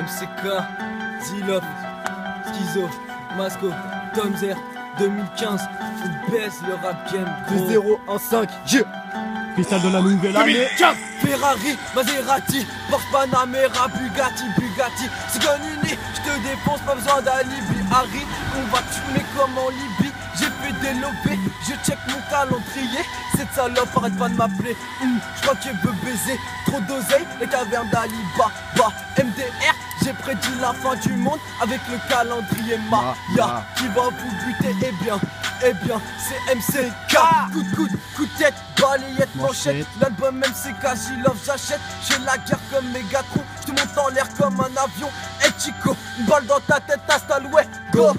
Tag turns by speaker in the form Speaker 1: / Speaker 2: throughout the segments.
Speaker 1: MCK, Zilop, Schizo, Masco, Tomzer, 2015, on baisse le rap game.
Speaker 2: De 0 en 5, yeah.
Speaker 3: Cristal de la nouvelle année.
Speaker 1: Ferrari, Maserati, Porsche Panamera, Bugatti, Sigonini, je te défonce, pas besoin d'alibi. Harry, on va tuer comme en Libye. J'ai fait des lobés, je check mon calendrier. Cette salope arrête pas de m'appeler. Je crois qu'elle veut baiser, trop d'oseille, les cavernes d'Aliba. MDR, j'ai prédit la fin du monde avec le calendrier Maya. Qui va vous buter, eh bien, c'est MCK. Coup de tête, balayette, manchette. L'album MCK, J-Love, j'achète. J'ai la guerre comme Megatron, je te monte en l'air comme un avion. Hey Chico, une balle dans ta tête, t'as ouais, go.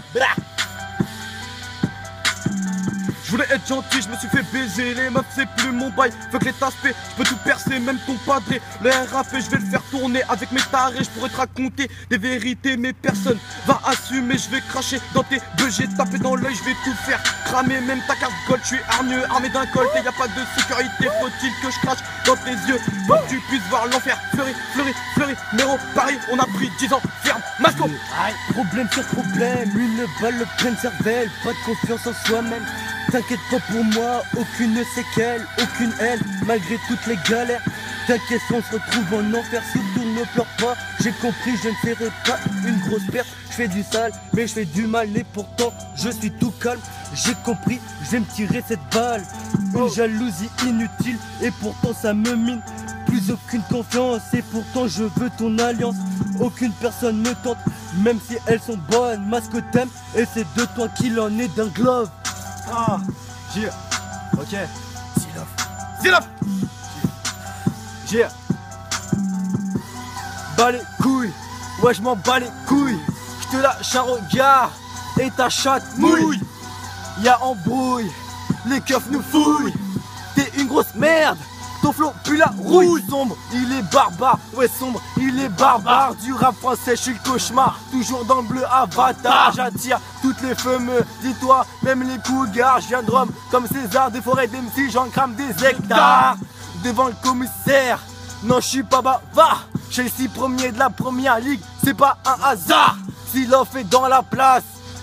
Speaker 2: Je voulais être gentil, je me suis fait baiser. Les meufs c'est plus mon bail, faut que les taspés. Je peux tout percer, même ton padré. Le RAP je vais le faire tourner avec mes tarés. Je pourrais te raconter des vérités, mais personne va assumer. Je vais cracher dans tes bœufs, j'ai tapé dans l'œil. Je vais tout faire cramer, même ta carte gold. Je suis hargneux, armé d'un colt et y a pas de sécurité. Faut-il que je crache dans tes yeux pour que tu puisses voir l'enfer. Fleury, Méro, Paris, on a pris 10 ans, ferme, Masco.
Speaker 4: Problème sur problème, une balle pleine cervelle. Pas de confiance en soi-même. T'inquiète pas pour moi, aucune séquelle, aucune haine, malgré toutes les galères. T'inquiète, on se retrouve en enfer, surtout ne pleure pas. J'ai compris, je ne ferai pas une grosse perte. Je fais du sale, mais je fais du mal et pourtant je suis tout calme. J'ai compris, je vais me tirer cette balle. Une jalousie inutile et pourtant ça me mine. Plus aucune confiance et pourtant je veux ton alliance. Aucune personne me tente, même si elles sont bonnes. Masque t'aime et c'est de toi qu'il en est d'un glove.
Speaker 3: Ah, yeah. Ok.
Speaker 2: Zilop.
Speaker 4: Yeah. Bas les couilles, ouais je m'en bats les couilles. Je te lâche un regard et ta chatte mouille. Y'a embrouille, les keufs nous fouillent. T'es une grosse merde, ton flow pue la rouille. Sombre, il est barbare, ouais sombre, il est barbare. Du rap français, je suis le cauchemar, toujours dans le bleu avatar. J'attire toutes les fameux, dis-toi, même les cougars. Je viens de Rome, comme César, des forêts d'MC, j'en crame des hectares. Devant le commissaire, non je suis pas bavard. Je suis le 6 premier de la première ligue, c'est pas un hasard. Si l'offre est dans la place,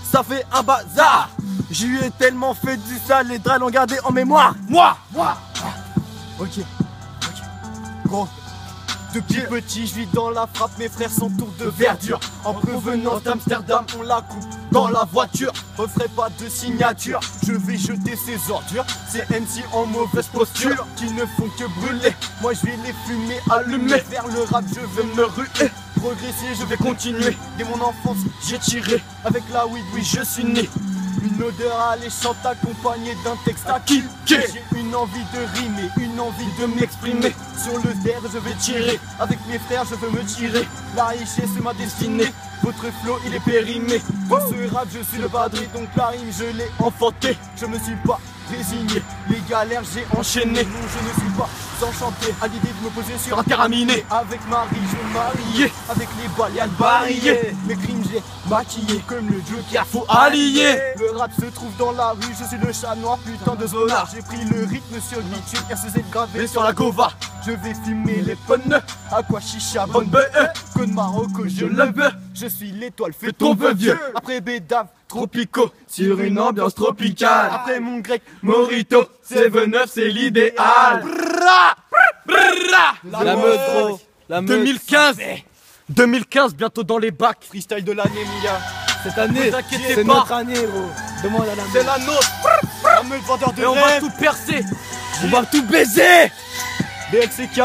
Speaker 4: ça fait un bazar. Je lui ai tellement fait du sale, les draps l'ont gardé en mémoire. Moi. Ok. Gros. Depuis petit, je vis dans la frappe, mes frères sont tours de verdure. En provenance d'Amsterdam, on la coupe dans la voiture. Referai pas de signature, je vais jeter ces ordures. Ces MC en mauvaise posture, qui ne font que brûler. Moi je vais les fumer, allumer. Vers le rap, je vais me ruer. Progresser, je vais continuer. Dès mon enfance, j'ai tiré. Avec la weed, oui, je suis né. Une odeur alléchante accompagnée d'un texte à kicker. J'ai une envie de rimer, une envie de m'exprimer. Sur le terre je vais tirer, avec mes frères je veux me tirer. La richesse c'est ma destinée, votre flow il est périmé. Dans ce rap je suis le padré, donc la rime je l'ai enfanté. Je me suis pas résigné, les galères j'ai enchaîné. Non je ne suis pas enchanté à l'idée de me poser sur un terrain miné. Avec Marie je vais marier, avec les balles y'a le barillet. Mes crimes j'ai maquillé comme le Joker, faut allier. Le rap se trouve dans la rue, je suis le chat noir, putain de zonard. J'ai pris le rythme sur le bitume, RCZ gravé sur la gova. Je vais fumer les ponnes, à quoi chicha, bonne bœuf. Code Marocco, je le veux. Je suis l'étoile, fais ton vœu vieux. Après Bédave, Tropico, sur une ambiance tropicale. Après mon grec, Morito, 7-9 c'est l'idéal.
Speaker 1: La meute, gros. La meute.
Speaker 4: 2015, bientôt dans les bacs.
Speaker 2: Freestyle de l'année, mon gars.
Speaker 4: Cette année,
Speaker 1: t'inquiétez
Speaker 4: c'est
Speaker 1: pas.
Speaker 4: notre année, gros. Demande à la meute.
Speaker 1: C'est la nôtre.
Speaker 2: La meute vendeur de
Speaker 1: Et on va
Speaker 2: rêve.
Speaker 1: tout percer.
Speaker 4: On va tout baiser.
Speaker 2: BLCK.